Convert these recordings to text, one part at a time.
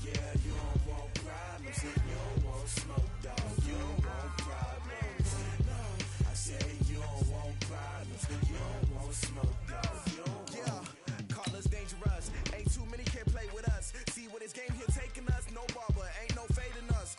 Yeah, you don't want problems. You don't want smoke, dog. You don't want problems. No, I say you don't want problems. You don't want smoke, dog. You don't want. Call us dangerous. Ain't too many can play with us. See what this game here taking us. No barber, ain't no fading us.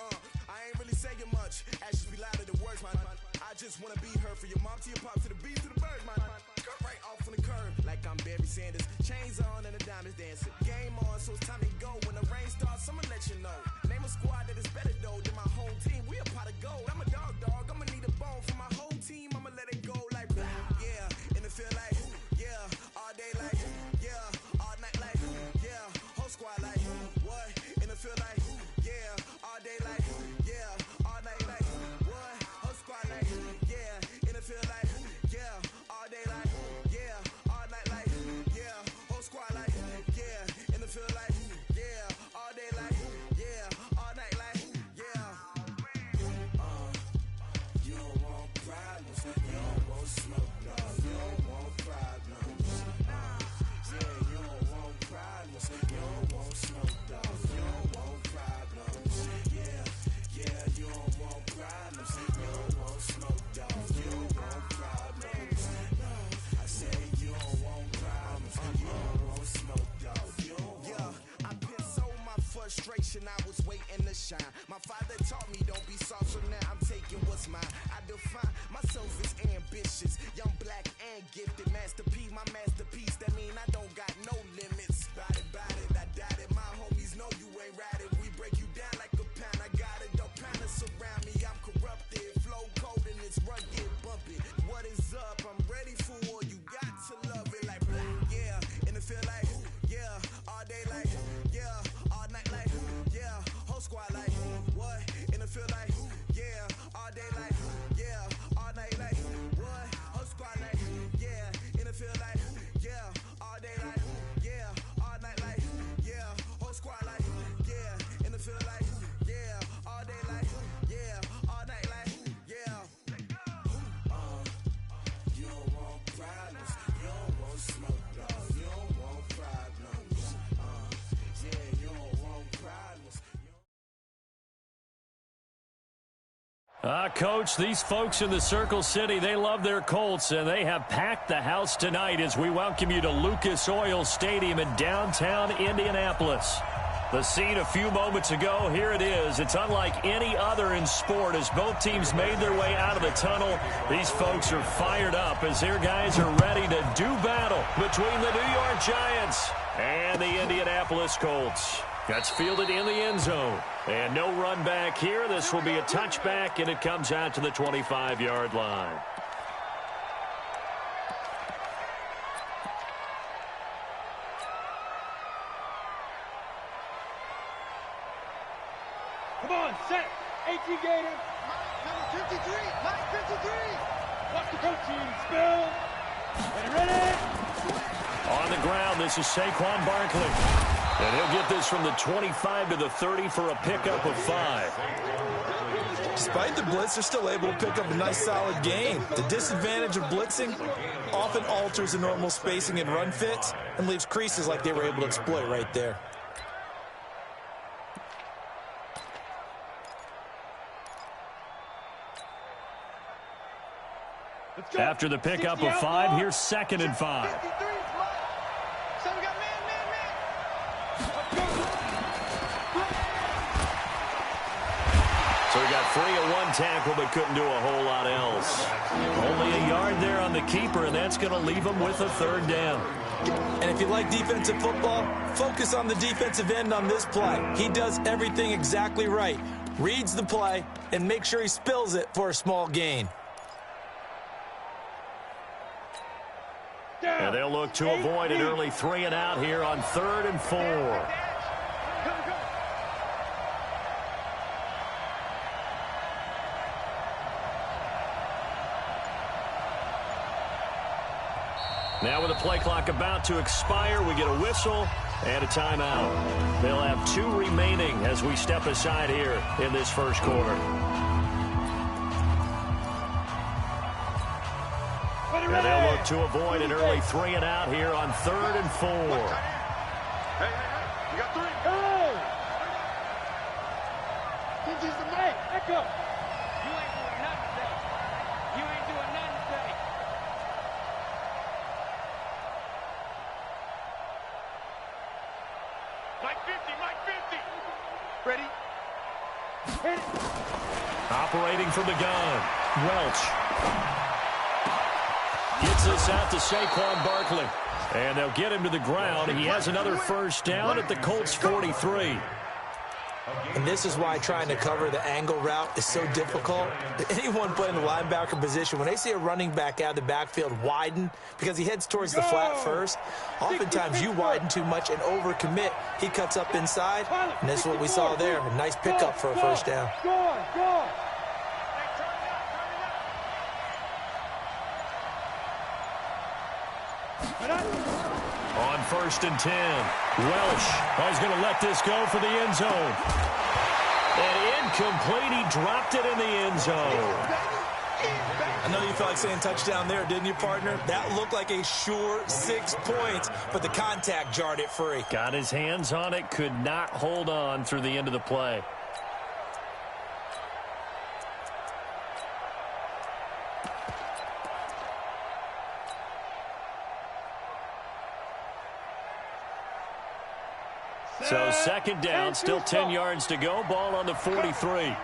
I ain't really saying much. Actions be louder than words, man. I just wanna be her for your mom to your pop to the beat to the bird, man. Cut right off on the curb like I'm Barry Sanders. Chains on and the diamonds dancing. Game on, so it's time to go. When the rain starts, I'ma let you know. Name a squad that is better though than my home team. We a pot of gold. I'm a dog. I'ma need a bone for my whole team. I'ma let it go like yeah. In the field like yeah. All day like yeah. All night like yeah. Whole squad like what? In the field like yeah. All day like yeah. All night like what? Whole squad like yeah. In the field like yeah. All day like yeah. All night like yeah. Whole squad like yeah. In the field like yeah. All day like yeah. All night like yeah. You don't want problems. You don't want smoke, dog. You don't want problems. Yeah, you don't want problems. You don't want smoke, dog. You don't want problems. Yeah, you don't want problems. You don't want smoke, dog. You don't want problems. No, I say you don't want problems. You don't want smoke, dog. You don't want. I pissed so my frustration. I was waiting to shine. My father taught me don't be soft, so now I'm taking what's mine. I define myself as ambitious, young, black, and gifted. Masterpiece, my masterpiece. That mean I don't got no limits. Bout it, I doubt it. My homies know you ain't ratted. We break you down like a pound. I got it, don't pound us around me. I'm corrupted, flow cold and it's rugged, bumpy. What is up? I'm ready for war. You got to love it like yeah. In the field like yeah. All day like yeah. All night like yeah. Whole squad like what? In the field like yeah. All day like yeah. All night like what? Whole squad like yeah. In the field like yeah. All day like yeah. All night like yeah. Whole squad like yeah. In the field like yeah. All day like yeah. All night like yeah. You don't want problems. You don't want smoke, dog. You don't want problems. Yeah, you don't want problems. Coach, these folks in the Circle City, they love their Colts, and they have packed the house tonight as we welcome you to Lucas Oil Stadium in downtown Indianapolis. The scene a few moments ago, here it is. It's unlike any other in sport as both teams made their way out of the tunnel. These folks are fired up as their guys are ready to do battle between the New York Giants and the Indianapolis Colts. That's fielded in the end zone. And no run back here. This will be a touchback, and it comes out to the 25-yard line. Come on, set. 18 Gator. Number 53. Mike 53. Watch the coaching. Spill. Ready. On the ground, this is Saquon Barkley. And he'll get this from the 25 to the 30 for a pickup of 5. Despite the blitz, they're still able to pick up a nice, solid gain. The disadvantage of blitzing often alters the normal spacing and run fits and leaves creases like they were able to exploit right there. After the pickup of 5, here's 2nd and 5. So he got free of one tackle but couldn't do a whole lot else. Only a yard there on the keeper, and that's going to leave him with a 3rd down. And if you like defensive football, focus on the defensive end on this play. He does everything exactly right. Reads the play and makes sure he spills it for a small gain. And they'll look to avoid an early 3 and out here on 3rd and 4. Now with the play clock about to expire, we get a whistle and a timeout. They'll have 2 remaining as we step aside here in this first quarter. And they'll look to avoid an early 3 and out here on 3rd and 4. Hey, you got 3. go. You ain't doing nothing today. You ain't doing nothing today. Mike 50, Mike 50. Ready? Hit it. Operating from the gun, Welch. Gets this out to Saquon Barkley. And they'll get him to the ground. He has another first down at the Colts 43. And this is why trying to cover the angle route is so difficult. Anyone playing the linebacker position, when they see a running back out of the backfield widen because he heads towards the flat first, oftentimes you widen too much and overcommit. He cuts up inside, and this is what we saw there. A nice pickup for a first down. Go. On 1st and 10, Welsh is going to let this go for the end zone. And incomplete, he dropped it in the end zone. I know you felt like saying touchdown there, didn't you, partner? That looked like a sure 6 points, but the contact jarred it free. Got his hands on it, could not hold on through the end of the play. So 2nd down, still 10 yards to go. Ball on the 43.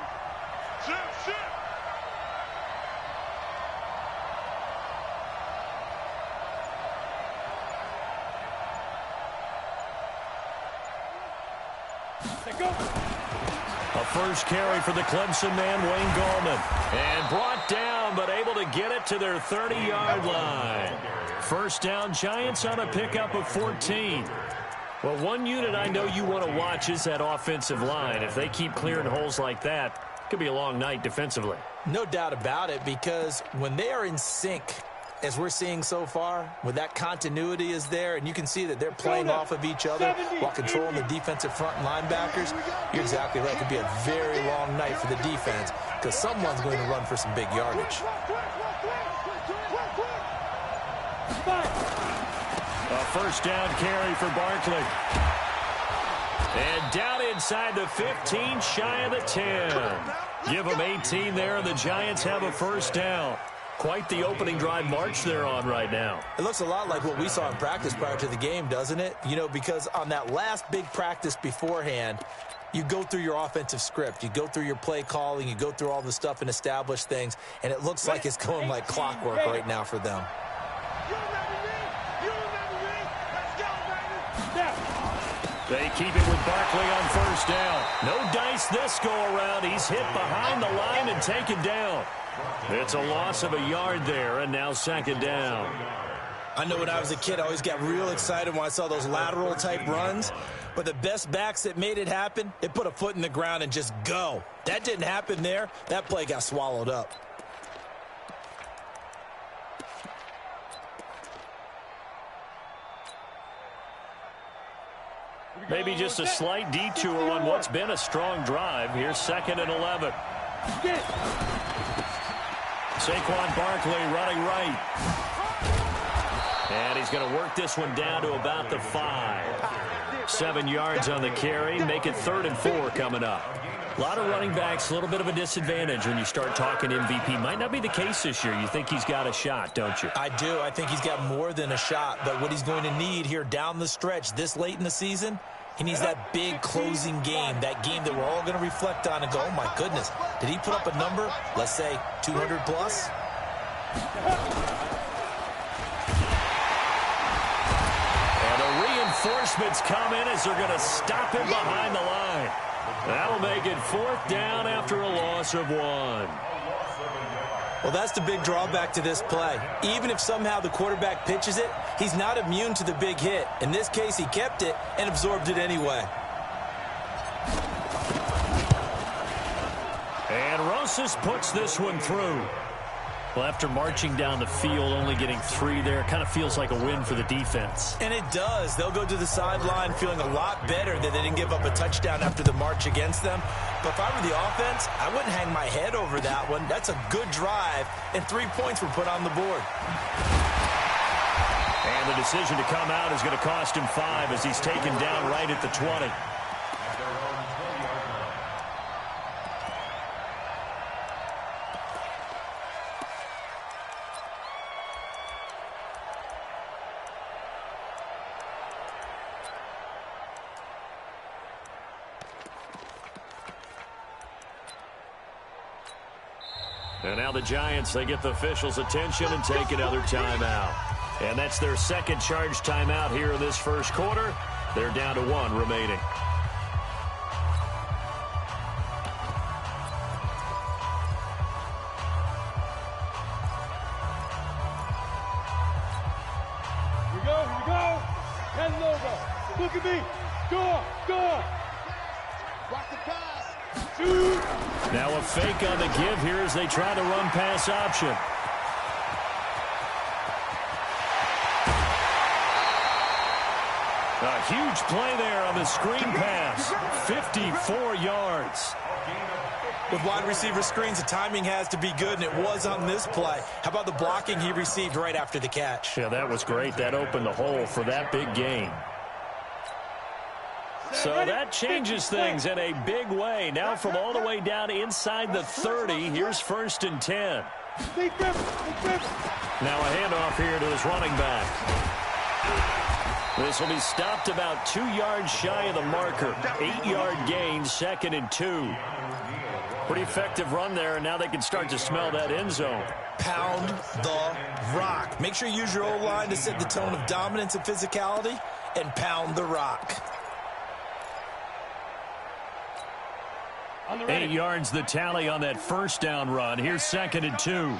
A first carry for the Clemson man, Wayne Gallman. And brought down, but able to get it to their 30-yard line. First down, Giants on a pickup of 14. Well, one unit I know you want to watch is that offensive line. If they keep clearing holes like that, it could be a long night defensively. No doubt about it, because when they are in sync, as we're seeing so far, when that continuity is there, and you can see that they're playing off of each other while controlling the defensive front linebackers, you're exactly right. It could be a very long night for the defense because someone's going to run for some big yardage. A first down carry for Barkley. And down inside the 15, shy of the 10. Give them 18 there, and the Giants have a first down. Quite the opening drive march they're on right now. It looks a lot like what we saw in practice prior to the game, doesn't it? You know, because on that last big practice beforehand, you go through your offensive script. You go through your play calling. You go through all the stuff and establish things, and it looks like it's going like clockwork right now for them. They keep it with Barkley on first down. No dice this go-around. He's hit behind the line and taken down. It's a loss of a yard there, and now 2nd down. I know when I was a kid, I always got real excited when I saw those lateral-type runs. But the best backs that made it happen, they put a foot in the ground and just go. That didn't happen there. That play got swallowed up. Maybe just a slight detour on what's been a strong drive. Here's 2nd and 11. Saquon Barkley running right. And he's going to work this one down to about the 5. 7 yards on the carry. Make it 3rd and 4 coming up. A lot of running backs, a little bit of a disadvantage when you start talking MVP. Might not be the case this year. You think he's got a shot, don't you? I do. I think he's got more than a shot. But what he's going to need here down the stretch this late in the season, he needs that big closing game, that game that we're all going to reflect on and go, oh, my goodness, did he put up a number, let's say 200 plus? And the reinforcements come in as they're going to stop him behind the line. That'll make it 4th down after a loss of 1. Well, that's the big drawback to this play. Even if somehow the quarterback pitches it, he's not immune to the big hit. In this case, he kept it and absorbed it anyway. And Rosas puts this one through. Well, after marching down the field, only getting 3 there, kind of feels like a win for the defense. And it does. They'll go to the sideline feeling a lot better that they didn't give up a touchdown after the march against them. But if I were the offense, I wouldn't hang my head over that one. That's a good drive, and 3 points were put on the board. And the decision to come out is going to cost him 5 as he's taken down right at the 20. And now the Giants, they get the officials' attention and take another timeout. And that's their second charge timeout here in this first quarter. They're down to 1 remaining. Here we go. Head over. Look at me. Score. Watch the pass. Shoot. Now a fake on the give here as they try to run pass option. A huge play there on the screen pass. 54 yards. With wide receiver screens, the timing has to be good, and it was on this play. How about the blocking he received right after the catch? Yeah, that was great. That opened the hole for that big gain. So that changes things in a big way. Now from all the way down inside the 30, here's 1st and 10. Now a handoff here to his running back. This will be stopped about 2 yards shy of the marker. 8-yard gain, 2nd and 2. Pretty effective run there, and now they can start to smell that end zone. Pound the rock. Make sure you use your O-line to set the tone of dominance and physicality, and pound the rock. 8 yards the tally on that first down run. Here's 2nd and 2. All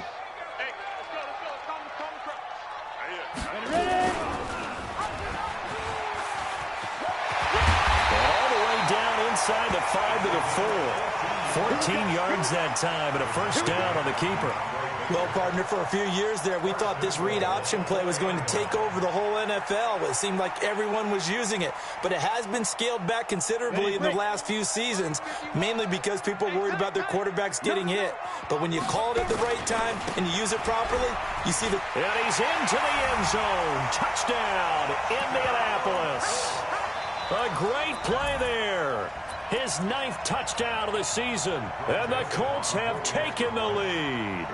the way down inside the 5 to the 4. 14 yards that time and a first down on the keeper. Well, partner, for a few years there, we thought this read option play was going to take over the whole NFL. It seemed like everyone was using it. But it has been scaled back considerably in the last few seasons, mainly because people are worried about their quarterbacks getting hit. But when you call it at the right time and you use it properly, you see the... And he's into the end zone. Touchdown, Indianapolis. A great play there. His 9th touchdown of the season. And the Colts have taken the lead.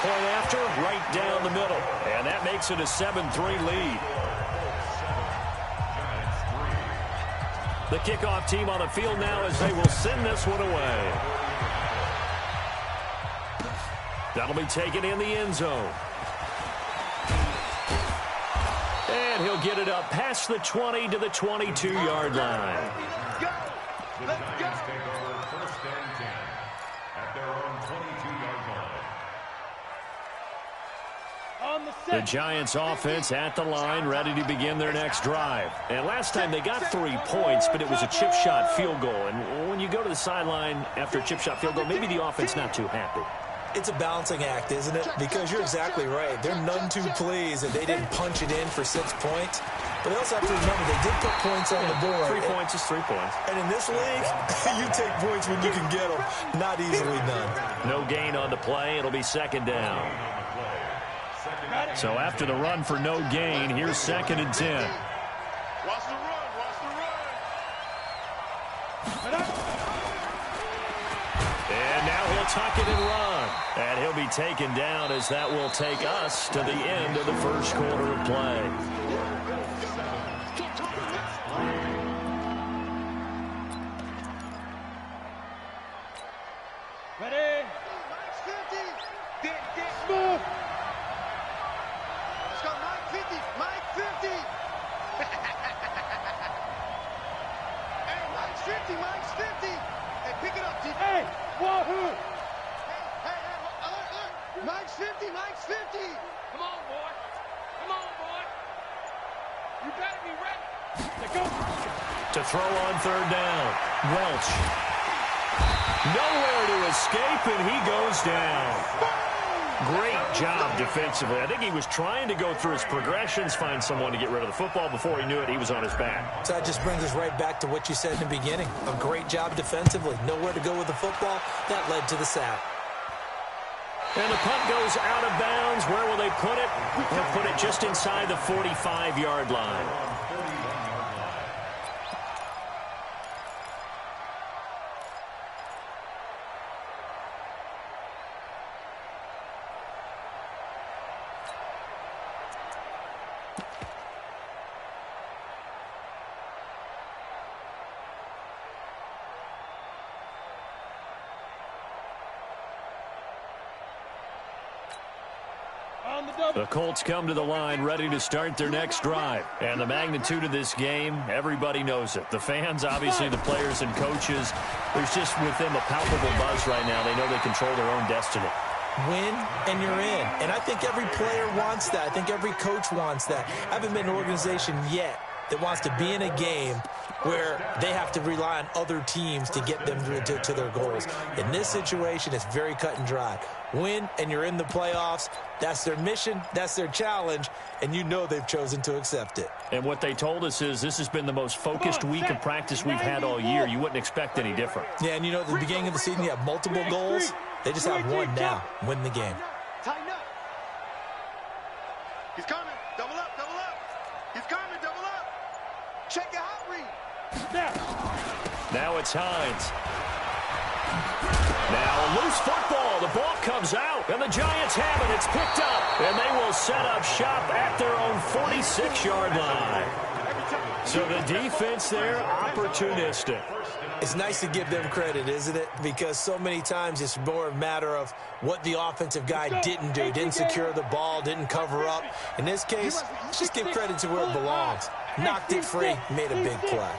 Point after, right down the middle. And that makes it a 7-3 lead. The kickoff team on the field now as they will send this one away. That'll be taken in the end zone. And he'll get it up past the 20 to the 22-yard line. Go. Let's go. The Giants offense at the line, ready to begin their next drive. And last time they got 3 points, but it was a chip shot field goal. And when you go to the sideline after a chip shot field goal, maybe the offense not too happy. It's a balancing act, isn't it? Because you're exactly right. They're none too pleased that they didn't punch it in for 6 points. But they also have to remember they did put points on the board. 3 points is 3 points. And in this league, you take points when you can get them. Not easily done. No gain on the play. It'll be 2nd down. So after the run for no gain, here's 2nd and 10. Watch the run. Watch the run. And now he'll tuck it and run. And he'll be taken down as that will take us to the end of the first quarter of play. Ready? Move. Let's go, Mike 50. Mike 50. Hey, Mike's 50. Mike's 50. Hey, pick it up, T. Hey, wahoo. Hey, look. Mike's 50. Mike's 50. Come on, boy. Come on, boy. You better be ready. Let's go. To throw on 3rd down. Welch. Nowhere to escape, and he goes down. Great job defensively. I think he was trying to go through his progressions, find someone to get rid of the football. Before he knew it, he was on his back. So that just brings us right back to what you said in the beginning. A great job defensively. Nowhere to go with the football. That led to the sack. And the punt goes out of bounds. Where will they put it? They'll put it just inside the 45-yard line. The Colts come to the line ready to start their next drive. And the magnitude of this game, everybody knows it. The fans, obviously the players and coaches, there's just with them a palpable buzz right now. They know they control their own destiny. Win and you're in. And I think every player wants that. I think every coach wants that. I haven't been an organization yet that wants to be in a game where they have to rely on other teams to get them to their goals. In this situation, it's very cut and dry. Win and you're in the playoffs. That's their mission. That's their challenge. And you know they've chosen to accept it. And what they told us is this has been the most focused week of practice we've had all year. You wouldn't expect any different. Yeah, and you know, at the beginning of the season, you have multiple goals. They just have one now. Win the game. Tighten up. He's coming. Double up, double up. He's coming, double up. Check your hot read. Now it's Hines. Now loose football. The ball comes out, and the Giants have it. It's picked up, and they will set up shop at their own 46-yard line. So the defense there, opportunistic. It's nice to give them credit, isn't it? Because so many times it's more a matter of what the offensive guy didn't do. Didn't secure the ball, didn't cover up. In this case, let's just give credit to where it belongs. Knocked it free, made a big play.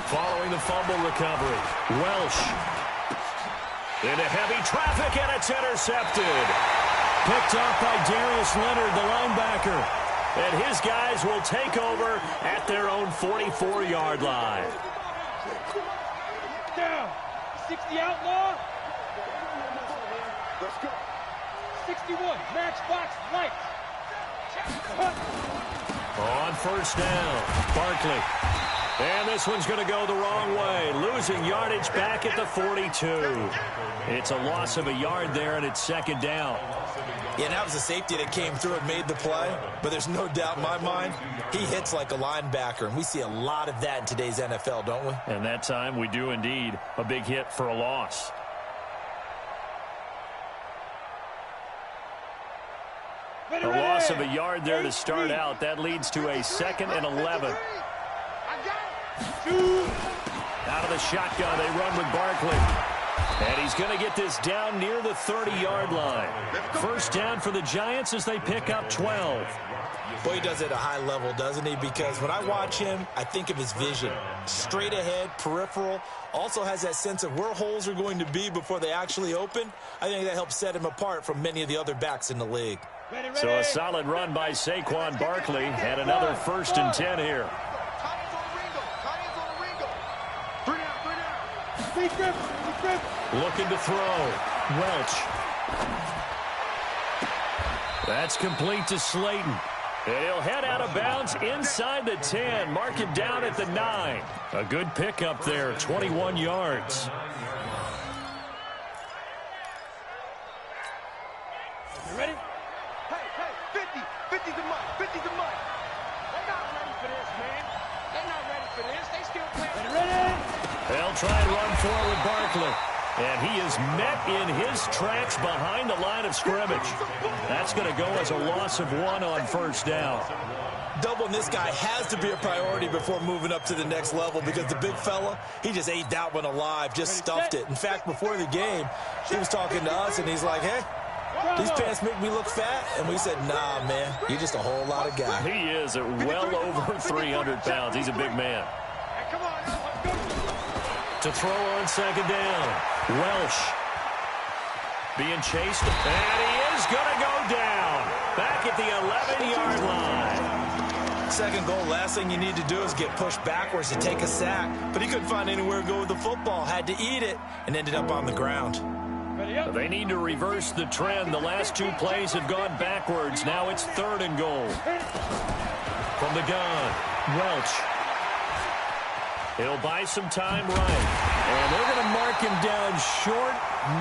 Following the fumble recovery, Welsh into heavy traffic, and it's intercepted. Picked up by Darius Leonard, the linebacker. And his guys will take over at their own 44-yard line. Down. 60 outlaw. Let's go. 61. Matchbox light. On first down, Barkley. And this one's going to go the wrong way. Losing yardage back at the 42. It's a loss of a yard there, and it's second down. Yeah, that was a safety that came through and made the play. But there's no doubt in my mind, he hits like a linebacker. And we see a lot of that in today's NFL, don't we? And that time we do indeed. A big hit for a loss. A loss of a yard there to start out. That leads to a 2nd and 11. Out of the shotgun, they run with Barkley. And he's going to get this down near the 30-yard line. First down for the Giants as they pick up 12. Boy, he does it at a high level, doesn't he? Because when I watch him, I think of his vision. Straight ahead, peripheral. Also has that sense of where holes are going to be before they actually open. I think that helps set him apart from many of the other backs in the league. So a solid run by Saquon Barkley. And another 1st and 10 here. Looking to throw. Welch. That's complete to Slayton. And he'll head out of bounds inside the 10. Mark him down at the 9. A good pickup there, 21 yards. You ready? Hey, 50 the money, 50 the money. They're not ready for this, man. They're not ready for this. They still playing. Ready? They'll try and run forward Barkley. And he is met in his tracks behind the line of scrimmage. That's going to go as a loss of 1 on first down. Doubling this guy has to be a priority before moving up to the next level because the big fella, he just ate that one alive, just stuffed it. In fact, before the game, he was talking to us, and he's like, hey, these pants make me look fat. And we said, nah, man, you're just a whole lot of guy. He is at well over 300 pounds. He's a big man. Hey, come on, let's go. To throw on second down, Welsh being chased, and he is going to go down back at the 11-yard line. Second goal, last thing you need to do is get pushed backwards to take a sack. But he couldn't find anywhere to go with the football, had to eat it, and ended up on the ground. They need to reverse the trend. The last 2 plays have gone backwards. Now it's 3rd and goal. From the gun, Welch. He'll buy some time right. And they're going to mark him down short,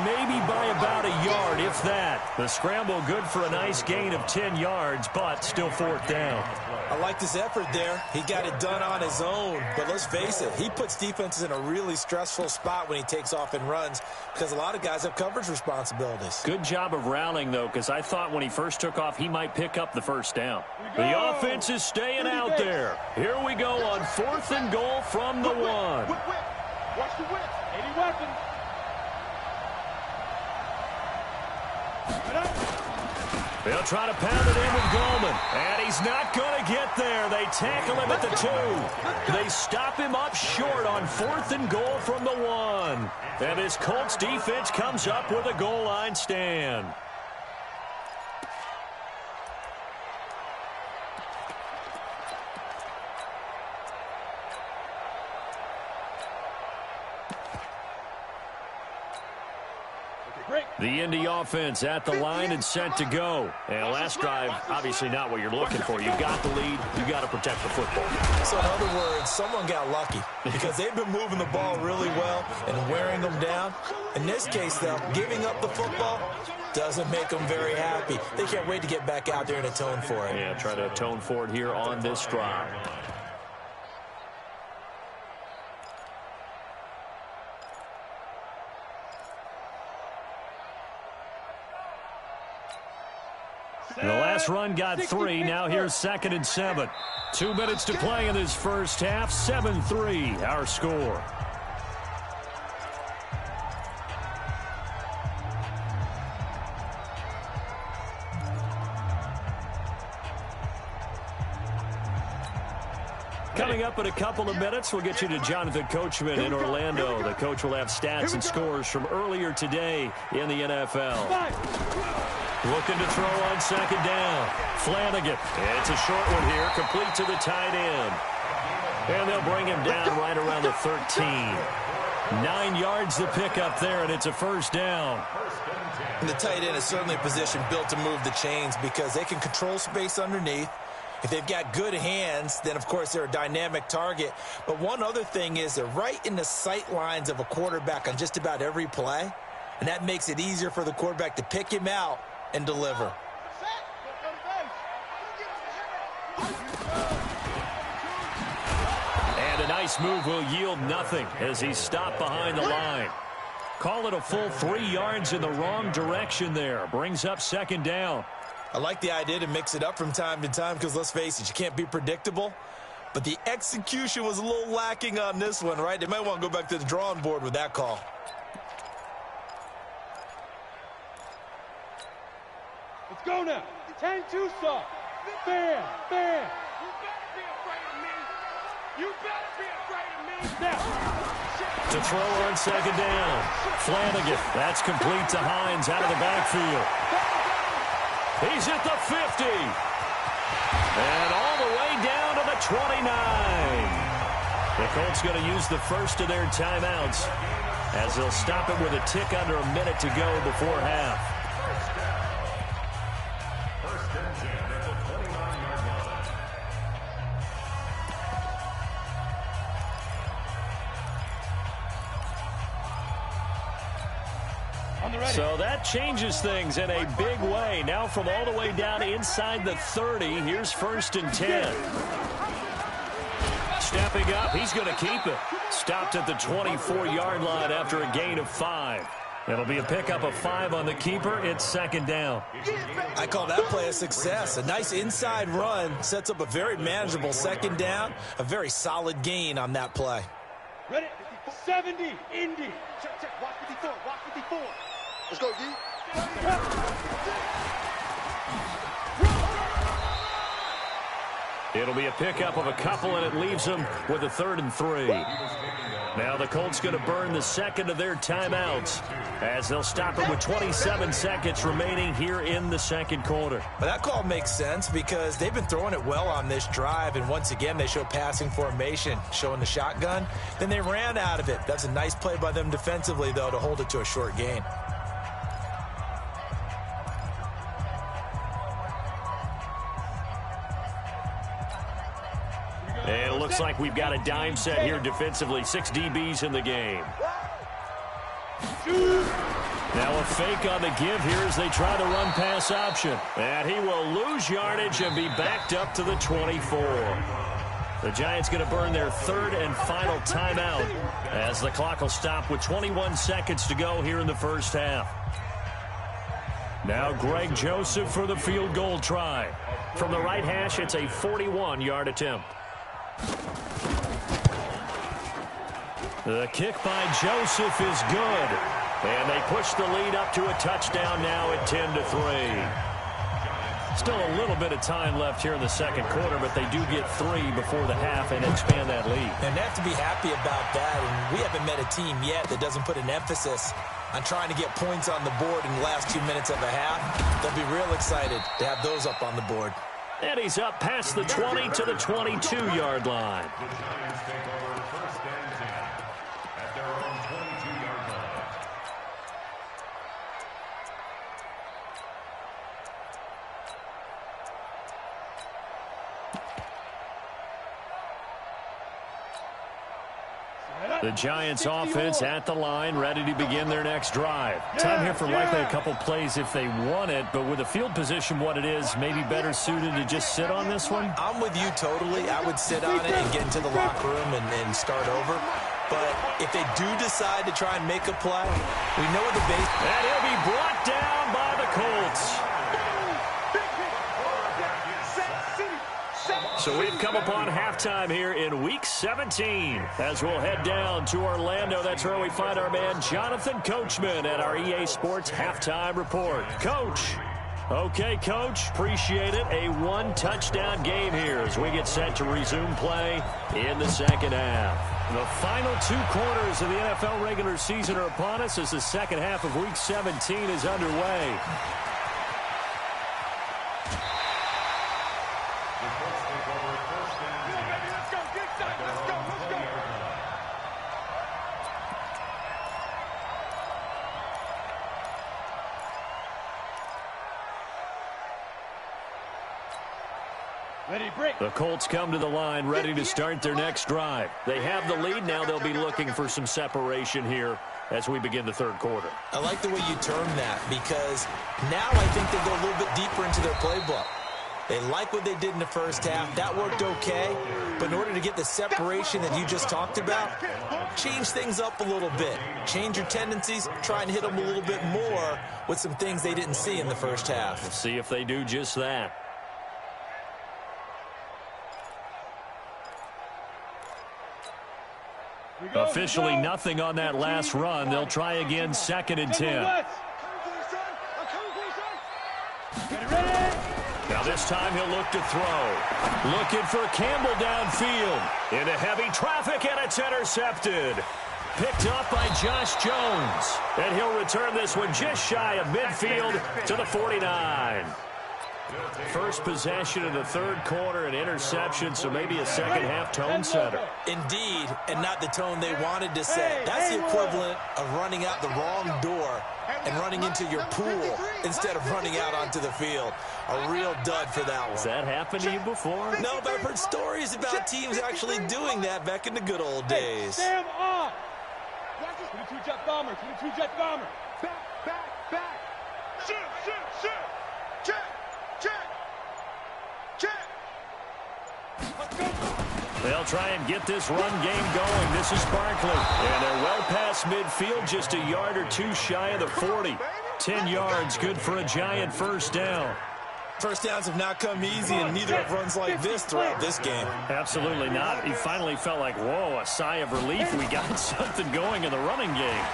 maybe by about a yard, if that. The scramble good for a nice gain of 10 yards, but still 4th down. I like this effort there. He got it done on his own. But let's face it, he puts defenses in a really stressful spot when he takes off and runs because a lot of guys have coverage responsibilities. Good job of rallying, though, because I thought when he first took off, he might pick up the first down. The offense is staying out there. Here we go on 4th and goal from the 1. Whip. Watch the whip. They'll try to pound it in with Goldman. And he's not going to get there. They tackle him at the 2. They stop him up short on 4th and goal from the 1. And this Colts defense comes up with a goal line stand. The Indy offense at the line and set to go. And last drive, obviously not what you're looking for. You got the lead. You got to protect the football. So in other words, someone got lucky because they've been moving the ball really well and wearing them down. In this case, though, giving up the football doesn't make them very happy. They can't wait to get back out there and atone for it. Yeah, try to atone for it here on this drive. The last run got 3. Now here's 2nd and 7. 2 minutes to play in this first half. 7-3, our score. Coming up in a couple of minutes, we'll get you to Jonathan Coachman in Orlando. The coach will have stats and scores from earlier today in the NFL. Looking to throw on 2nd down. Flanagan. It's a short one here, complete to the tight end. And they'll bring him down right around the 13. 9 yards to pick up there, and it's a first down. And the tight end is certainly a position built to move the chains because they can control space underneath. If they've got good hands, then, of course, they're a dynamic target. But one other thing is they're right in the sight lines of a quarterback on just about every play, and that makes it easier for the quarterback to pick him out and deliver. And a nice move will yield nothing as he's stopped behind the line. Call it a full 3 yards in the wrong direction there. Brings up 2nd down. I like the idea to mix it up from time to time because, let's face it, you can't be predictable. But the execution was a little lacking on this one, right? They might want to go back to the drawing board with that call. Let's go now. 10-2 saw. Bam, bam. You better be afraid of me. You better be afraid of me. Now. To throw on 2nd down. Flanagan. That's complete to Hines out of the backfield. He's at the 50. And all the way down to the 29. The Colts going to use the first of their timeouts as they'll stop it with a tick under a minute to go before half. So that changes things in a big way. Now from all the way down inside the 30, here's 1st and 10. Stepping up, he's going to keep it. Stopped at the 24-yard line after a gain of 5. It'll be a pickup of 5 on the keeper. It's 2nd down. I call that play a success. A nice inside run sets up a very manageable 2nd down. A very solid gain on that play. Ready? 70, Indy. Check, check. Watch 54. Watch 54. Let's go, D. It'll be a pickup of a couple, and it leaves them with a 3rd and 3. Now the Colts going to burn the second of their timeouts as they'll stop it with 27 seconds remaining here in the second quarter. Well, that call makes sense because they've been throwing it well on this drive, and once again they show passing formation, showing the shotgun. Then they ran out of it. That's a nice play by them defensively, though, to hold it to a short gain. And it looks like we've got a dime set here defensively. 6 DBs in the game. Now a fake on the give here as they try the run-pass option. And he will lose yardage and be backed up to the 24. The Giants going to burn their 3rd and final timeout as the clock will stop with 21 seconds to go here in the first half. Now Greg Joseph for the field goal try. From the right hash, it's a 41-yard attempt. The kick by Joseph is good. And they push the lead up to a touchdown now at 10-3. Still a little bit of time left here in the second quarter, but they do get 3 before the half and expand that lead. And they have to be happy about that. And we haven't met a team yet that doesn't put an emphasis on trying to get points on the board in the last 2 minutes of a half. They'll be real excited to have those up on the board. And he's up past the 20 to the 22-yard line. The Giants offense at the line, ready to begin their next drive. Time here for likely a couple plays if they want it, but with the field position what it is, maybe better suited to just sit on this one? I'm with you totally. I would sit on it and get into the locker room and start over. But if they do decide to try and make a play, we know the base. And he'll be brought down by the Colts. So we've come upon halftime here in Week 17. As we'll head down to Orlando, that's where we find our man Jonathan Coachman at our EA Sports Halftime Report. Coach. Okay, Coach. Appreciate it. A one-touchdown game here as we get set to resume play in the second half. The final 2 quarters of the NFL regular season are upon us as the second half of Week 17 is underway. The Colts come to the line ready to start their next drive. They have the lead. Now they'll be looking for some separation here as we begin the third quarter. I like the way you term that because now I think they go a little bit deeper into their playbook. They like what they did in the first half. That worked okay. But in order to get the separation that you just talked about, change things up a little bit. Change your tendencies. Try and hit them a little bit more with some things they didn't see in the first half. We'll see if they do just that. Officially nothing on that last run. They'll try again, 2nd and 10. Now this time he'll look to throw. Looking for Campbell downfield. Into heavy traffic, and it's intercepted. Picked up by Josh Jones. And he'll return this one just shy of midfield to the 49. First possession of the third quarter, an interception, so maybe a second-half tone setter. Indeed, and not the tone they wanted to set. That's the equivalent of running out the wrong door and running into your pool instead of running out onto the field. A real dud for that one. Has that happened to you before? No, but I've heard stories about teams actually doing that back in the good old days. Sam off! 22-jet bomber, 22-jet bomber. Back. Shoot. Check. They'll try and get this run game going. This is Barkley. And they're well past midfield, just a yard or 2 shy of the 40. 10 yards, good for a Giant first down. First downs have not come easy, and neither have runs like this throughout this game. Absolutely not. He finally felt like, whoa, a sigh of relief. We got something going in the running game.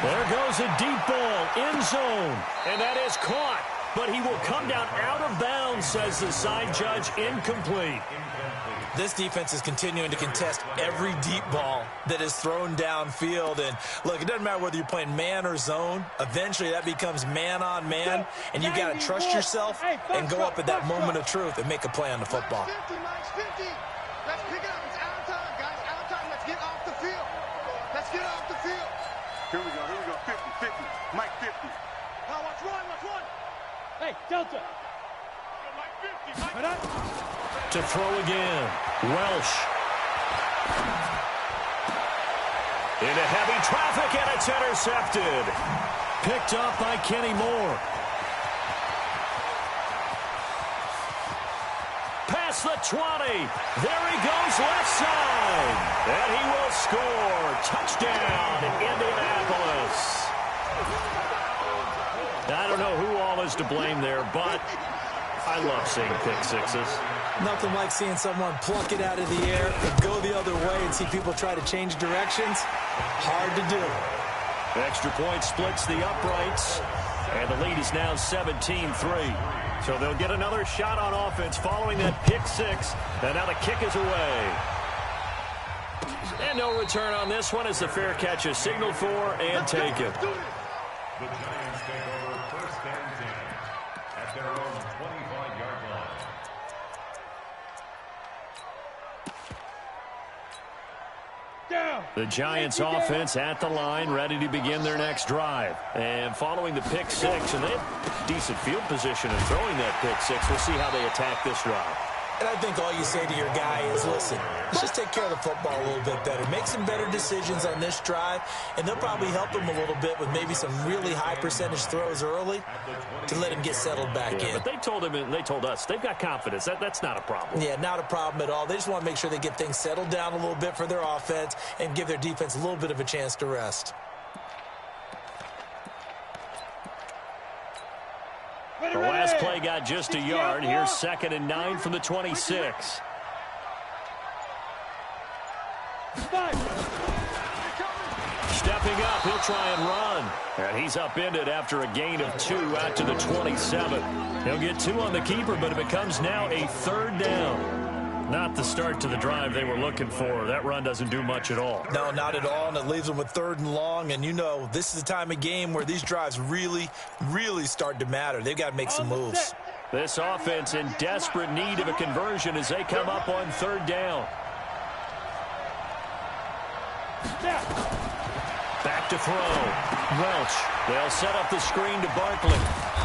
There goes a deep ball, end zone, and that is caught. But he will come down out of bounds, says the side judge, incomplete. This defense is continuing to contest every deep ball that is thrown downfield. And, look, it doesn't matter whether you're playing man or zone. Eventually, that becomes man-on-man, and you've got to trust yourself and go up at that moment of truth and make a play on the football. 50, Mike's 50. Let's pick it up. It's out of time, guys. Out of time. Let's get off the field. Let's get off the field. Here we go. 50. Mike 50. Now, watch one. Hey, Delta. To throw again. Welsh. Into heavy traffic, and it's intercepted. Picked up by Kenny Moore. Past the 20. There he goes, left side. And he will score. Touchdown, Indianapolis. I don't know who all is to blame there, but I love seeing pick sixes. Nothing like seeing someone pluck it out of the air and go the other way and see people try to change directions. Hard to do. Extra point splits the uprights, and the lead is now 17-3. So they'll get another shot on offense following that pick six, and now the kick is away. And no return on this one as the fair catch is signaled for and taken. The Giants take over first and 10 at their own 25-yard line. The Giants offense at the line, ready to begin their next drive. And following the pick six, and they have decent field position in throwing that pick six. We'll see how they attack this drive. And I think all you say to your guy is, listen, let's just take care of the football a little bit better. Make some better decisions on this drive, and they'll probably help him a little bit with maybe some really high percentage throws early to let him get settled back in. But they told him and they told us they've got confidence. That's not a problem. Yeah, not a problem at all. They just want to make sure they get things settled down a little bit for their offense and give their defense a little bit of a chance to rest. The last play got just a yard. Here's 2nd and 9 from the 26. Stepping up, he'll try and run. And he's upended after a gain of 2 out to the 27. He'll get 2 on the keeper, but it becomes now a 3rd down. Not the start to the drive they were looking for. That run doesn't do much at all. No, not at all, and it leaves them with 3rd and long. And, you know, this is the time of game where these drives really, really start to matter. They've got to make some moves. This offense in desperate need of a conversion as they come up on 3rd down. Back to throw. Welch. They'll set up the screen to Barkley.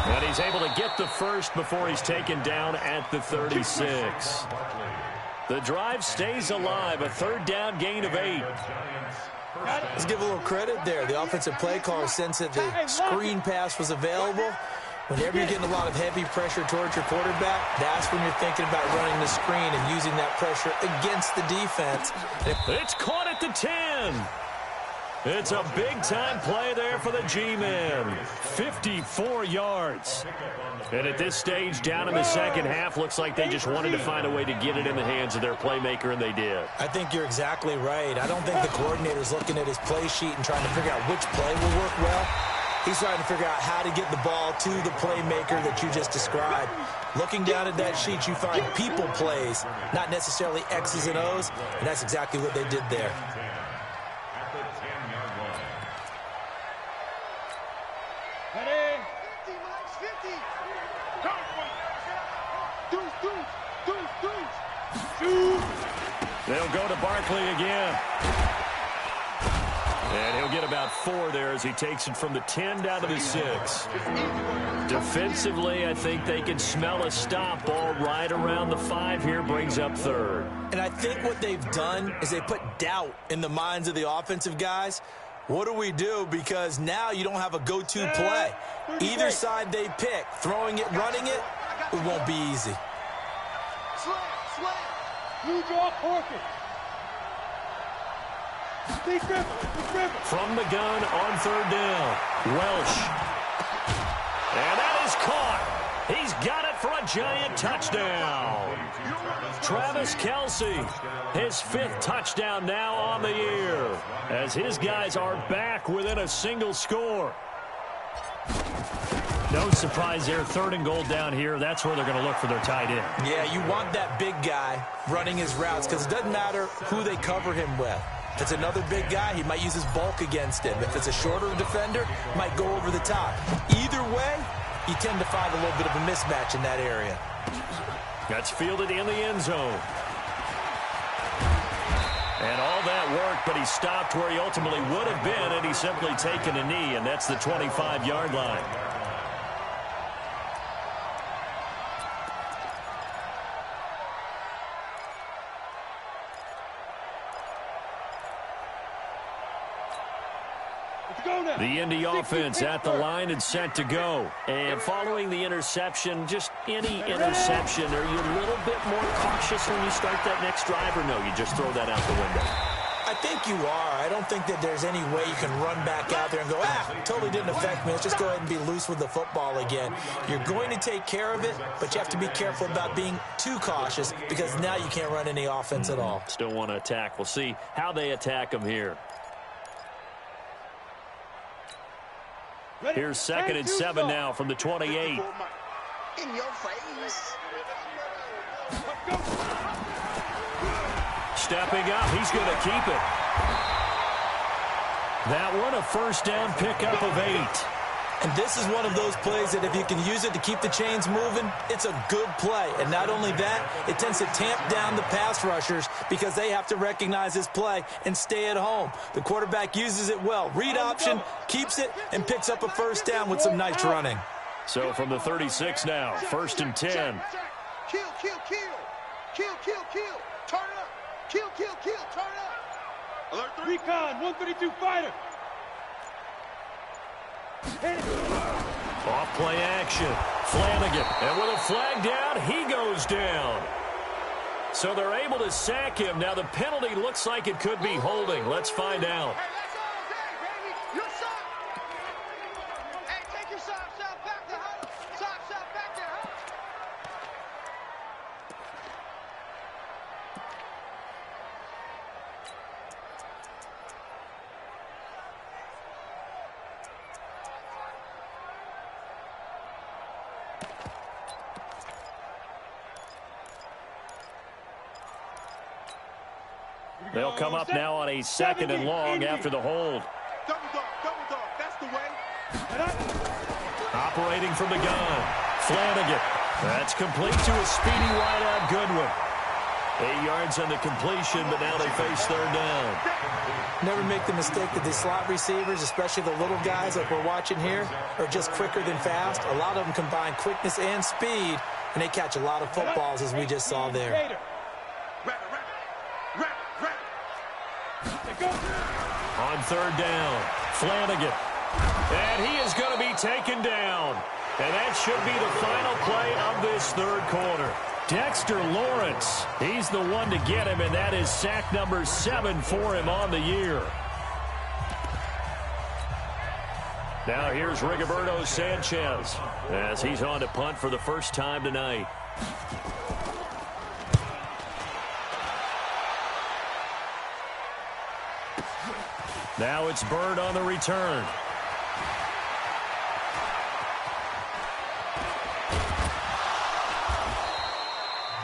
And he's able to get the first before he's taken down at the 36. The drive stays alive. A 3rd down gain of 8. Let's give a little credit there. The offensive play caller sensed that the screen pass was available. Whenever you're getting a lot of heavy pressure towards your quarterback, that's when you're thinking about running the screen and using that pressure against the defense. It's caught at the 10. It's a big-time play there for the G-Men. 54 yards. And at this stage, down in the second half, looks like they just wanted to find a way to get it in the hands of their playmaker, and they did. I think you're exactly right. I don't think the coordinator's looking at his play sheet and trying to figure out which play will work well. He's trying to figure out how to get the ball to the playmaker that you just described. Looking down at that sheet, you find people plays, not necessarily X's and O's, and that's exactly what they did there. At the 10-yard line. Ready? 50, Mike's 50. Deuce. They'll go to Barkley again. And he'll get about 4 there as he takes it from the 10 down to the 6. Defensively, I think they can smell a stop ball right around the 5 here, brings up 3rd. And I think what they've done is they put doubt in the minds of the offensive guys. What do we do? Because now you don't have a go-to play. Either side they pick, throwing it, running it, it won't be easy. Slam. Blue draw, Horkins. From the gun on 3rd down, Welsh. And that is caught. He's got it for a giant touchdown. Travis Kelce, his 5th touchdown now on the year, as his guys are back within a single score. No surprise there, 3rd and goal down here. That's where they're going to look for their tight end. Yeah, you want that big guy running his routes because it doesn't matter who they cover him with. If it's another big guy, he might use his bulk against him. If it's a shorter defender, might go over the top. Either way, you tend to find a little bit of a mismatch in that area. That's fielded in the end zone. And all that worked, but he stopped where he ultimately would have been, and he's simply taken a knee, and that's the 25-yard line. The Indy offense at the line and set to go. And following the interception, just any interception, are you a little bit more cautious when you start that next drive, or no, you just throw that out the window? I think you are. I don't think that there's any way you can run back out there and go, totally didn't affect me. Let's just go ahead and be loose with the football again. You're going to take care of it, but you have to be careful about being too cautious because now you can't run any offense at all. Still want to attack. We'll see how they attack them here. Here's 2nd and 7 now from the 28. In your face. Stepping up, he's going to keep it. That one a first down pickup of 8. And this is one of those plays that if you can use it to keep the chains moving, it's a good play. And not only that, it tends to tamp down the pass rushers because they have to recognize this play and stay at home. The quarterback uses it well. Read option, keeps it, and picks up a first down with some nice running. So from the 36 now, 1st and 10. Kill, kill, kill. Kill, kill, kill. Turn up. Kill, kill, kill. Turn up. Alert 3. Recon, 132 fighter. Off play action. Flanagan. And with a flag down, he goes down. So they're able to sack him. Now the penalty looks like it could be holding. Let's find out. Hey, that's all day, baby. Your sock. Hey, take your socks out back to huddle. Socks out back there, huddle. They'll come up now on a 2nd and long after the hold. Double dog, that's the way. Operating from the gun. Flanagan. That's complete to a speedy wideout Goodwin. 8 yards on the completion, but now they face 3rd down. Never make the mistake that the slot receivers, especially the little guys like we're watching here, are just quicker than fast. A lot of them combine quickness and speed, and they catch a lot of footballs, as we just saw there. On 3rd down, Flanagan. And he is going to be taken down. And that should be the final play of this 3rd quarter. Dexter Lawrence, he's the one to get him, and that is sack number 7 for him on the year. Now here's Rigoberto Sanchez as he's on to punt for the first time tonight. Now it's Bird on the return.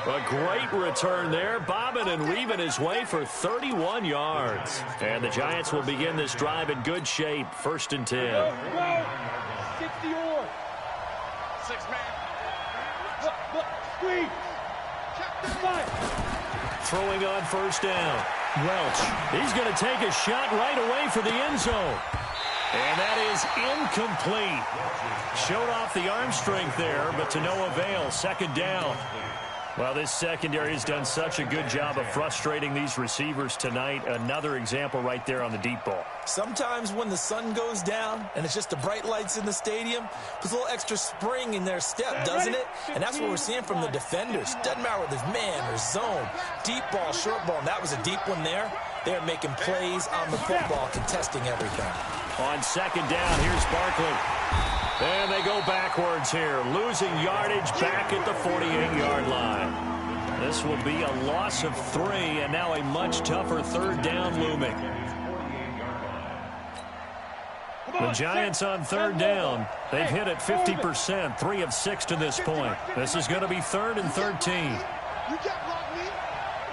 A great return there, bobbing and weaving his way for 31 yards. And the Giants will begin this drive in good shape, 1st and 10. 60 or 6 man. look, screen. Throwing on 1st down. Welch, he's going to take a shot right away for the end zone. And that is incomplete. Showed off the arm strength there, but to no avail. 2nd down. Well, this secondary has done such a good job of frustrating these receivers tonight. Another example right there on the deep ball. Sometimes when the sun goes down and it's just the bright lights in the stadium, puts a little extra spring in their step, doesn't it? And that's what we're seeing from the defenders. Doesn't matter whether it's man or zone, deep ball, short ball, and that was a deep one there. They're making plays on the football, contesting everything. On 2nd down, here's Barkley. And they go backwards here, losing yardage back at the 48-yard line. This will be a loss of 3, and now a much tougher 3rd down looming. The Giants on 3rd down. They've hit at 50%, 3 of 6 to this point. This is going to be 3rd and 13. You can't block me.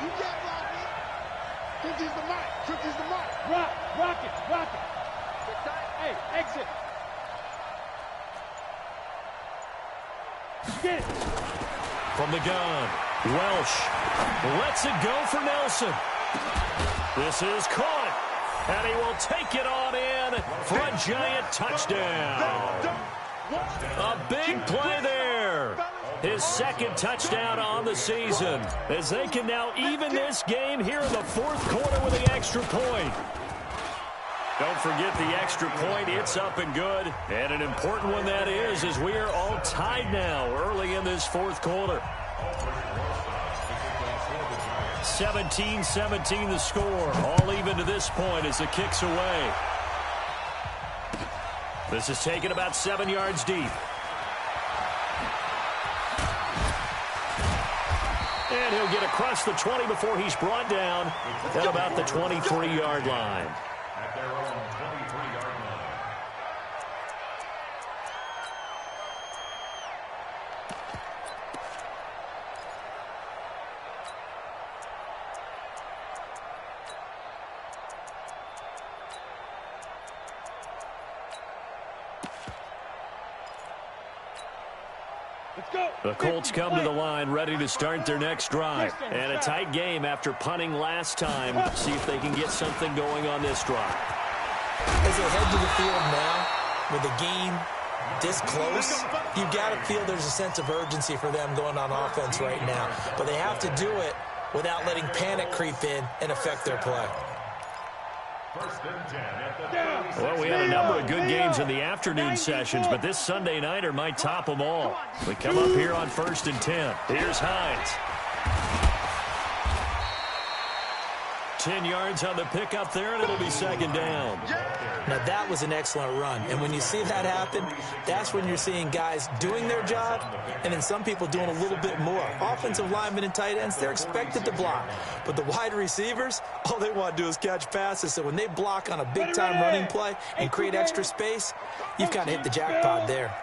You can't block me. 50's the mark. 50's the mark. Rock it. Hey, exit. Get it. From the gun, Welsh lets it go for Nelson. This is caught, and he will take it on in for a Giant touchdown. A big play there. His 2nd touchdown on the season, as they can now even this game here in the 4th quarter with the extra point. Don't forget the extra point. It's up and good. And an important one that is, as we are all tied now early in this 4th quarter. 17-17 the score. All even to this point as the kick's away. This is taken about 7 yards deep. And he'll get across the 20 before he's brought down at about the 23-yard line. At their own 23-yard line. Let's go. The Colts come to the line ready to start their next drive. And a tight game after punting last time. See if they can get something going on this drive. As they head to the field now, with the game this close, you've got to feel there's a sense of urgency for them going on offense right now. But they have to do it without letting panic creep in and affect their play. Well, we had a number of good games in the afternoon sessions, but this Sunday nighter might top them all. We come up here on 1st and 10. Here's Hines. 10 yards on the pickup there, and it'll be 2nd down. Now, that was an excellent run. And when you see that happen, that's when you're seeing guys doing their job and then some people doing a little bit more. Offensive linemen and tight ends, they're expected to block. But the wide receivers, all they want to do is catch passes. So when they block on a big-time running play and create extra space, you've got to hit the jackpot there.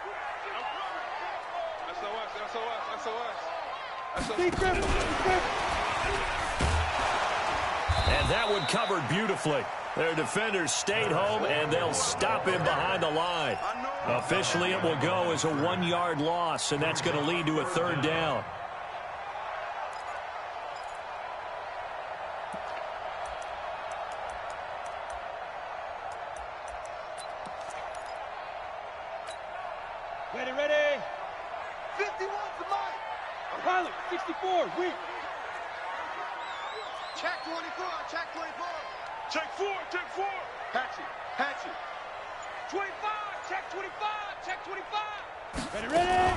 And that one covered beautifully. Their defenders stayed home, and they'll stop him behind the line. Officially, it will go as a 1-yard loss, and that's going to lead to a 3rd down. Ready. 51 for Mike. Pilot, 64, weak. Check 24, check 24. Check 4. Hatchet. 25, check 25, check 25. Ready.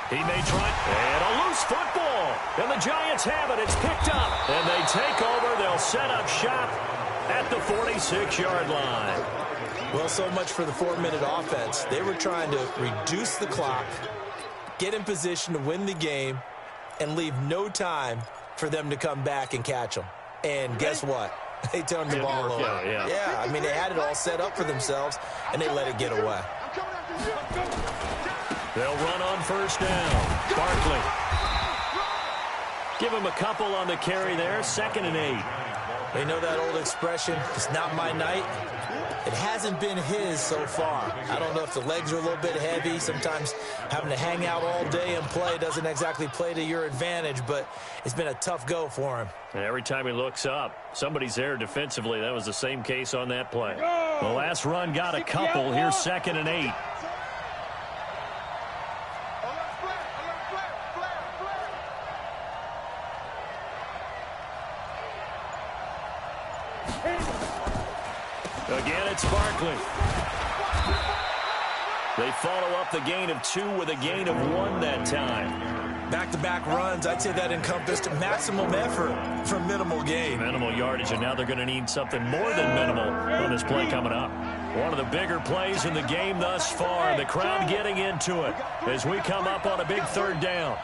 He may try, and a loose football. And the Giants have it. It's picked up. And they take over. They'll set up shop at the 46-yard line. Well, so much for the 4-minute offense. They were trying to reduce the clock, get in position to win the game, and leave no time for them to come back and catch them. And guess what? They turned the ball over. Yeah, I mean, they had it all set up for themselves, and they let it get away. They'll run on 1st down. Barkley. Give him a couple on the carry there. 2nd and 8. They know that old expression, it's not my night. It hasn't been his so far. I don't know if the legs are a little bit heavy. Sometimes having to hang out all day and play doesn't exactly play to your advantage, but it's been a tough go for him. And every time he looks up, somebody's there defensively. That was the same case on that play. The last run got a couple. Here's 2nd and 8. Again, it's Barkley. They follow up the gain of 2 with a gain of 1 that time. Back-to-back runs, I'd say that encompassed maximum effort for minimal gain. Minimal yardage, and now they're going to need something more than minimal on this play coming up. One of the bigger plays in the game thus far. The crowd getting into it as we come up on a big 3rd down.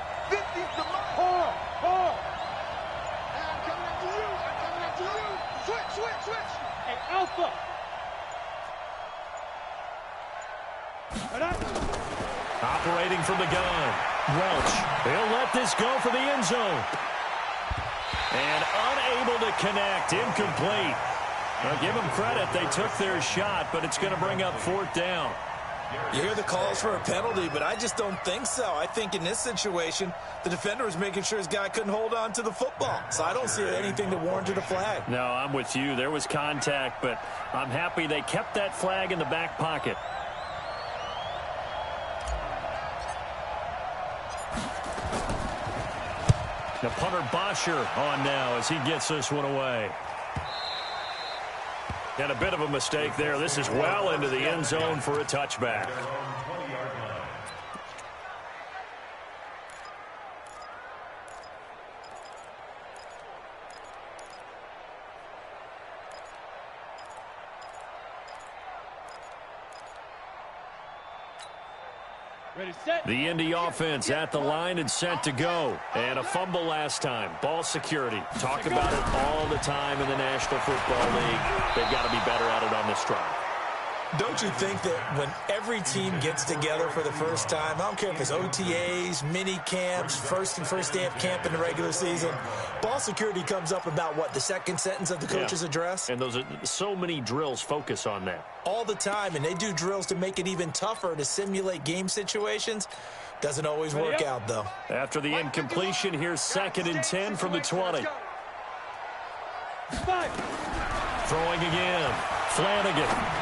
Switch. Hey, Alpha. Operating from the gun. Welch. He'll let this go for the end zone. And unable to connect. Incomplete. Now, give them credit. They took their shot, but it's going to bring up 4th down. You hear the calls for a penalty, but I just don't think so. I think in this situation, the defender was making sure his guy couldn't hold on to the football. So I don't see anything that warranted a flag. No, I'm with you. There was contact, but I'm happy they kept that flag in the back pocket. The punter Bosher on now as he gets this one away. And a bit of a mistake there. This is well into the end zone for a touchback. Ready, set. The Indy offense at the line and set to go. And a fumble last time. Ball security. Talk about it all the time in the National Football League. They've got to be better at it on this drive. Don't you think that when every team gets together for the first time, I don't care if it's OTAs, mini camps, first day of camp in the regular season, ball security comes up about what, the second sentence of the coach's address? And those are so many drills focus on that. All the time, and they do drills to make it even tougher to simulate game situations. Doesn't always work out, though. After the incompletion, here's 2nd and 10 from the 20. Throwing again. Flanagan.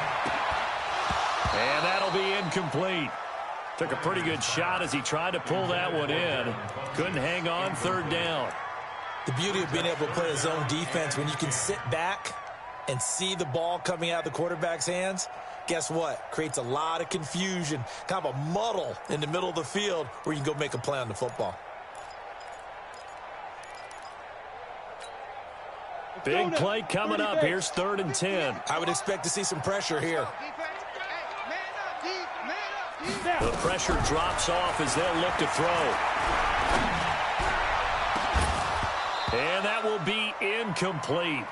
And that'll be incomplete. Took a pretty good shot as he tried to pull that one in. Couldn't hang on, 3rd down. The beauty of being able to play a zone defense, when you can sit back and see the ball coming out of the quarterback's hands, guess what? Creates a lot of confusion, kind of a muddle in the middle of the field where you can go make a play on the football. Big play coming up. Here's 3rd and 10. I would expect to see some pressure here. The pressure drops off as they'll look to throw. And that will be incomplete.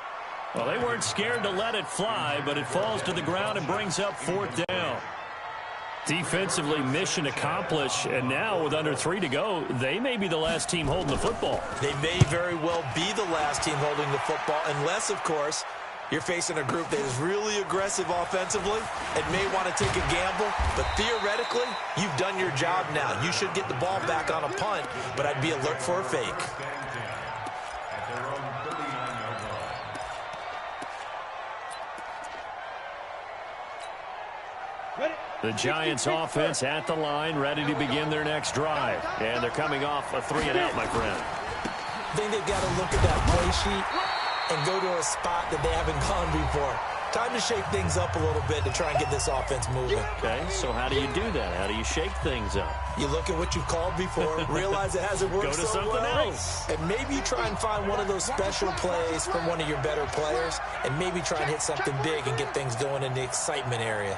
Well, they weren't scared to let it fly, but it falls to the ground and brings up 4th down. Defensively, mission accomplished, and now with under 3 to go, they may be the last team holding the football. They may very well be the last team holding the football, unless, of course, you're facing a group that is really aggressive offensively and may want to take a gamble, but theoretically, you've done your job now. You should get the ball back on a punt, but I'd be alert for a fake. The Giants offense at the line, ready to begin their next drive. And they're coming off a 3-and-out, my friend. I think they've got to look at that play sheet and go to a spot that they haven't gone before. Time to shake things up a little bit to try and get this offense moving. Okay, so how do you do that? How do you shake things up? You look at what you've called before, realize it hasn't worked Go to so something well, else. and maybe try and find one of those special plays from one of your better players, and maybe try and hit something big and get things going in the excitement area.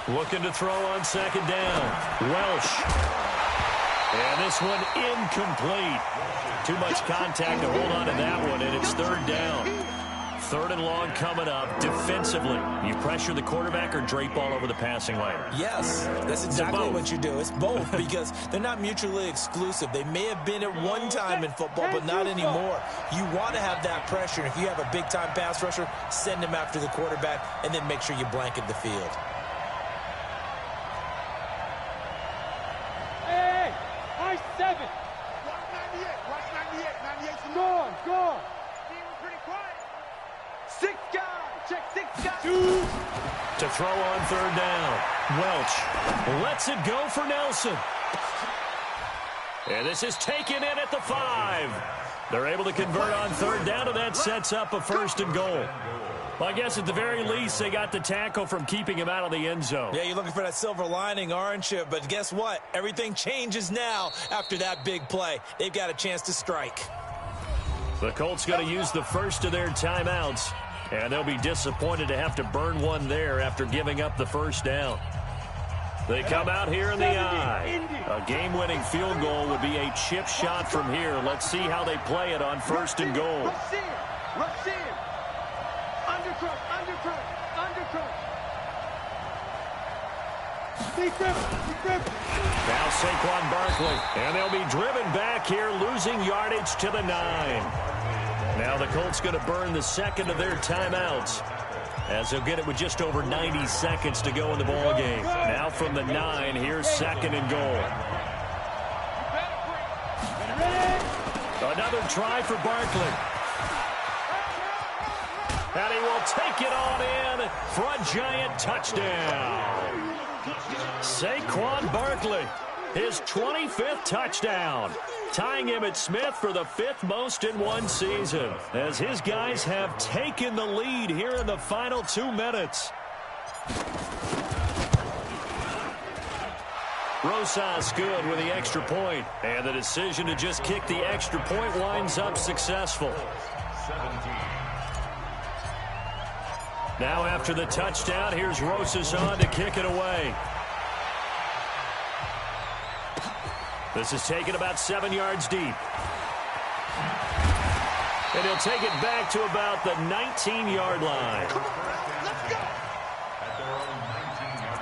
Looking to throw on 2nd down. Welsh. And this one incomplete. Too much contact to hold on to that one, and it's 3rd down. 3rd and long coming up. Defensively, you pressure the quarterback or drape all over the passing lane? Yes, that's exactly what you do. It's both because they're not mutually exclusive. They may have been at one time in football, but not anymore. You want to have that pressure. And if you have a big-time pass rusher, send him after the quarterback, and then make sure you blanket the field. Hey, high 7. Watch 98. 98. Gone. Pretty quiet. 6 guys. Check 6 guys. 2. To throw on 3rd down. Welch lets it go for Nelson. And this is taken in at the 5. They're able to convert on 3rd down, and that sets up a 1st and goal. Well, I guess at the very least, they got the tackle from keeping him out of the end zone. Yeah, you're looking for that silver lining, aren't you? But guess what? Everything changes now after that big play. They've got a chance to strike. The Colts going to use the first of their timeouts, and they'll be disappointed to have to burn one there after giving up the 1st down. They come out here in the eye. A game-winning field goal would be a chip shot from here. Let's see how they play it on 1st and goal. Rush in. Undercut. Now Saquon Barkley, and they'll be driven back here, losing yardage to the 9. Now the Colts going to burn the 2nd of their timeouts, as they'll get it with just over 90 seconds to go in the ball game. Now from the 9, here's 2nd and goal. Another try for Barkley. And he will take it on in for a giant touchdown. Saquon Barkley, his 25th touchdown, tying Emmitt Smith for the 5th most in one season, as his guys have taken the lead here in the final 2 minutes. Rosas good with the extra point, and the decision to just kick the extra point winds up successful. Now after the touchdown, here's Rosas on to kick it away. This is taken about 7 yards deep. And And he'll take it back to about the 19-yard line. Come on, let's go. At their own 19-yard line.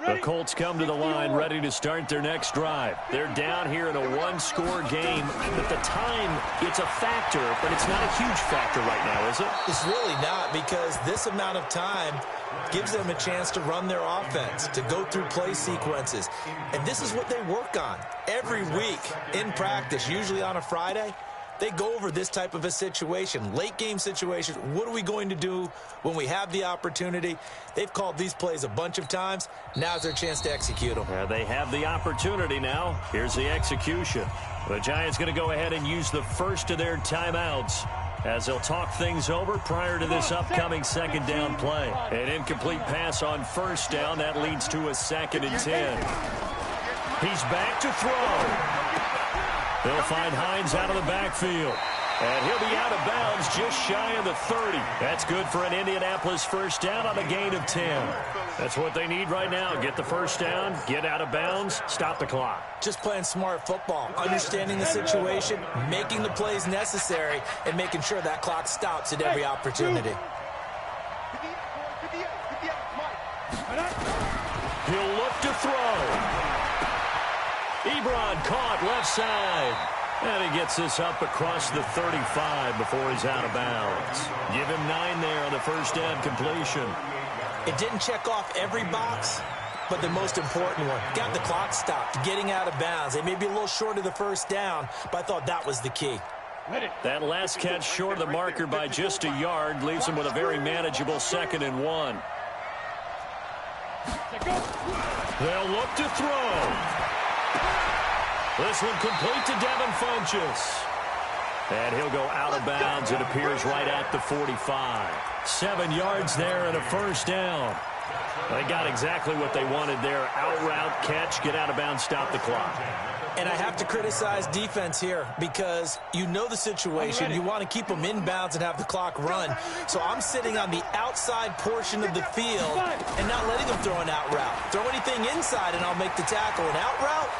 The Colts come to the line ready to start their next drive. They're down here in a one-score game. At the time, it's a factor, but it's not a huge factor right now, is it? It's really not, because this amount of time gives them a chance to run their offense, to go through play sequences. And this is what they work on every week in practice, usually on a Friday. They go over this type of a situation, late game situation. What are we going to do when we have the opportunity? They've called these plays a bunch of times. Now's their chance to execute them. They have the opportunity now. Here's the execution. The Giants going to go ahead and use the first of their timeouts as they'll talk things over prior to this upcoming second down play. An incomplete pass on first down. That leads to a 2nd and 10. He's back to throw. They'll find Hines out of the backfield. And he'll be out of bounds just shy of the 30. That's good for an Indianapolis first down on a gain of 10. That's what they need right now. Get the first down, get out of bounds, stop the clock. Just playing smart football, understanding the situation, making the plays necessary, and making sure that clock stops at every opportunity. He'll look to throw. Ebron caught left side. And he gets this up across the 35 before he's out of bounds. Give him 9 there on the first down completion. It didn't check off every box, but the most important one. Got the clock stopped, getting out of bounds. They may be a little short of the first down, but I thought that was the key. That last catch short of the marker by just a yard leaves him with a very manageable 2nd and 1. They'll look to throw. This one complete to Devin Funchess. And he'll go out of bounds. It appears right at the 45. 7 yards there and a first down. They got exactly what they wanted there. Out route, catch, get out of bounds, stop the clock. And I have to criticize defense here because you know the situation. You want to keep them inbounds and have the clock run. So I'm sitting on the outside portion of the field and not letting them throw an out route. Throw anything inside and I'll make the tackle. An out route?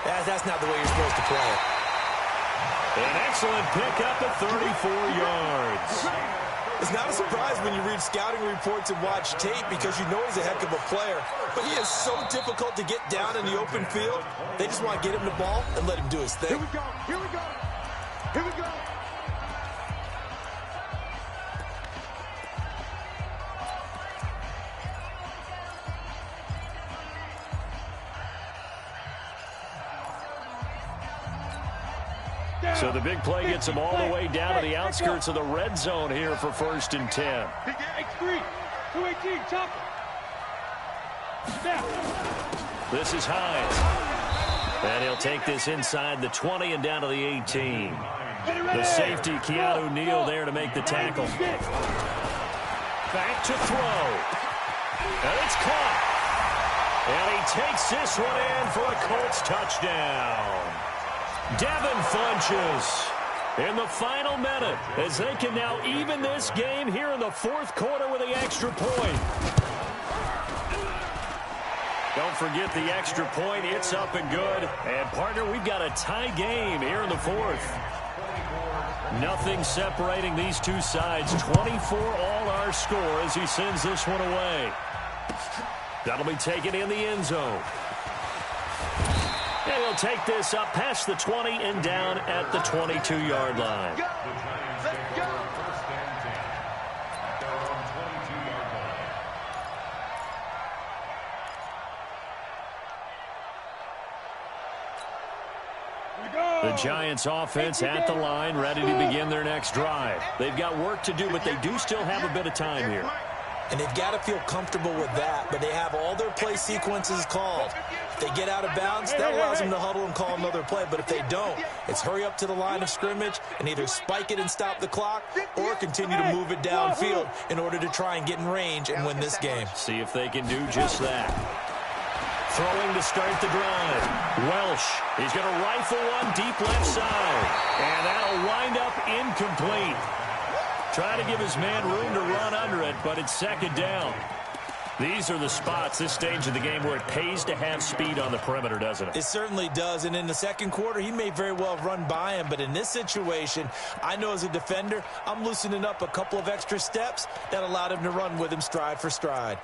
That's not the way you're supposed to play it. An excellent pickup at 34 yards. It's not a surprise when you read scouting reports and watch tape because you know he's a heck of a player. But he is so difficult to get down in the open field. They just want to get him the ball and let him do his thing. Here we go. Here we go. Here we go. So the big play gets him all the way down to the outskirts of the red zone here for 1st and 10. X3, 218, chop. This is Hines. And he'll take this inside the 20 and down to the 18. The safety, Keanu Neal, there to make the tackle. Back to throw. And it's caught. And he takes this one in for a Colts touchdown. Devin Funchess in the final minute as they can now even this game here in the 4th quarter with the extra point. Don't forget the extra point. It's up and good. And, partner, we've got a tie game here in the 4th. Nothing separating these two sides. 24 all our score as he sends this one away. That'll be taken in the end zone. And he'll take this up past the 20 and down at the 22-yard line. Let's go. First and 10 at their own 22-yard line. The Giants offense at the line, ready to begin their next drive. They've got work to do, but they do still have a bit of time here. And they've got to feel comfortable with that, but they have all their play sequences called. If they get out of bounds, that allows them to huddle and call another play. But if they don't, it's hurry up to the line of scrimmage and either spike it and stop the clock or continue to move it downfield in order to try and get in range and win this game. See if they can do just that. Throwing to start the drive. Welsh, he's going to rifle one deep left side. And that'll wind up incomplete. Trying to give his man room to run under it, but it's second down. These are the spots, this stage of the game, where it pays to have speed on the perimeter, doesn't it? It certainly does, and in the second quarter, he may very well have run by him, but in this situation, I know as a defender, I'm loosening up a couple of extra steps that allowed him to run with him stride for stride.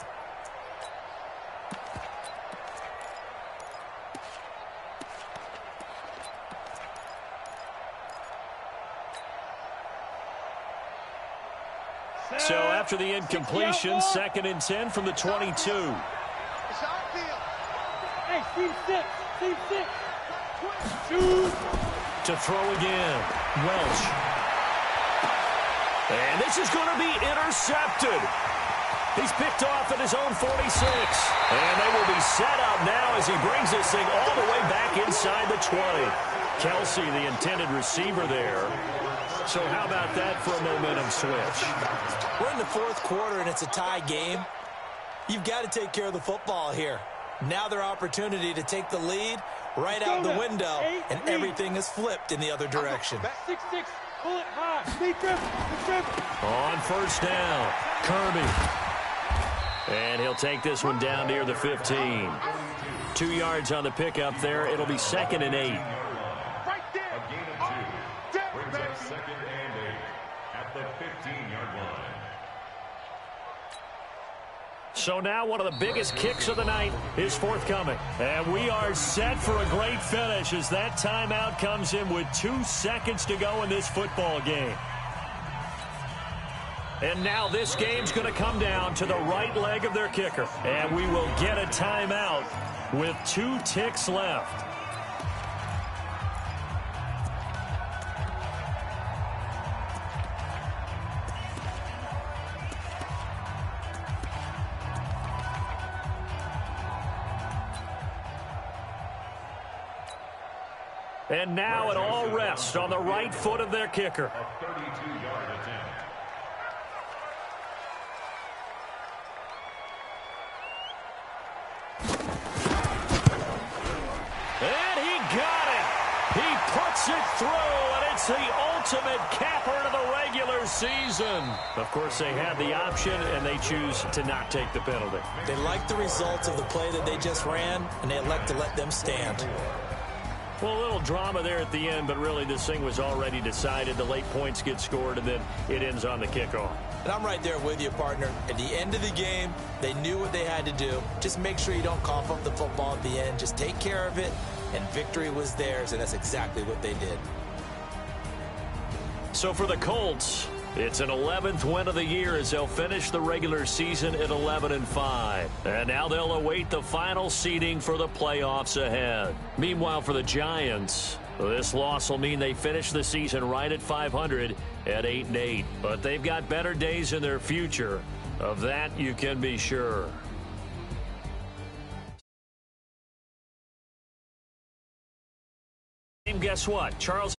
So after the incompletion, 2nd and 10 from the 22. It's outfield. Hey, team 6. Team 6. Shoot. To throw again. Welsh. And this is going to be intercepted. He's picked off at his own 46. And they will be set up now as he brings this thing all the way back inside the 20. Kelsey, the intended receiver there. So how about that for a momentum switch? We're in the fourth quarter, and it's a tie game. You've got to take care of the football here. Now their opportunity to take the lead right out the window, and everything is flipped in the other direction. 6-6. Pull it high. Be triple. On first down, Kirby. And he'll take this one down near the 15. 2 yards on the pickup there. It'll be 2nd and 8. Right there. A gain of 2. Brings up 2nd and 8 at the 15-yard line. So now one of the biggest kicks of the night is forthcoming. And we are set for a great finish as that timeout comes in with 2 seconds to go in this football game. And now this game's going to come down to the right leg of their kicker. And we will get a timeout with 2 ticks left. And now it all rests on the right foot of their kicker. A 32-yard attempt. And he got it. He puts it through, and it's the ultimate capper to the regular season. Of course, they had the option, and they choose to not take the penalty. They like the results of the play that they just ran, and they elect to let them stand. Well, a little drama there at the end, but really this thing was already decided. The late points get scored, and then it ends on the kickoff. And I'm right there with you, partner. At the end of the game, they knew what they had to do. Just make sure you don't cough up the football at the end. Just take care of it, and victory was theirs, and that's exactly what they did. So for the Colts, it's an 11th win of the year as they'll finish the regular season at 11-5. And now they'll await the final seeding for the playoffs ahead. Meanwhile, for the Giants, this loss will mean they finish the season right at 500 at 8-8. But they've got better days in their future. Of that, you can be sure. And guess what? Charles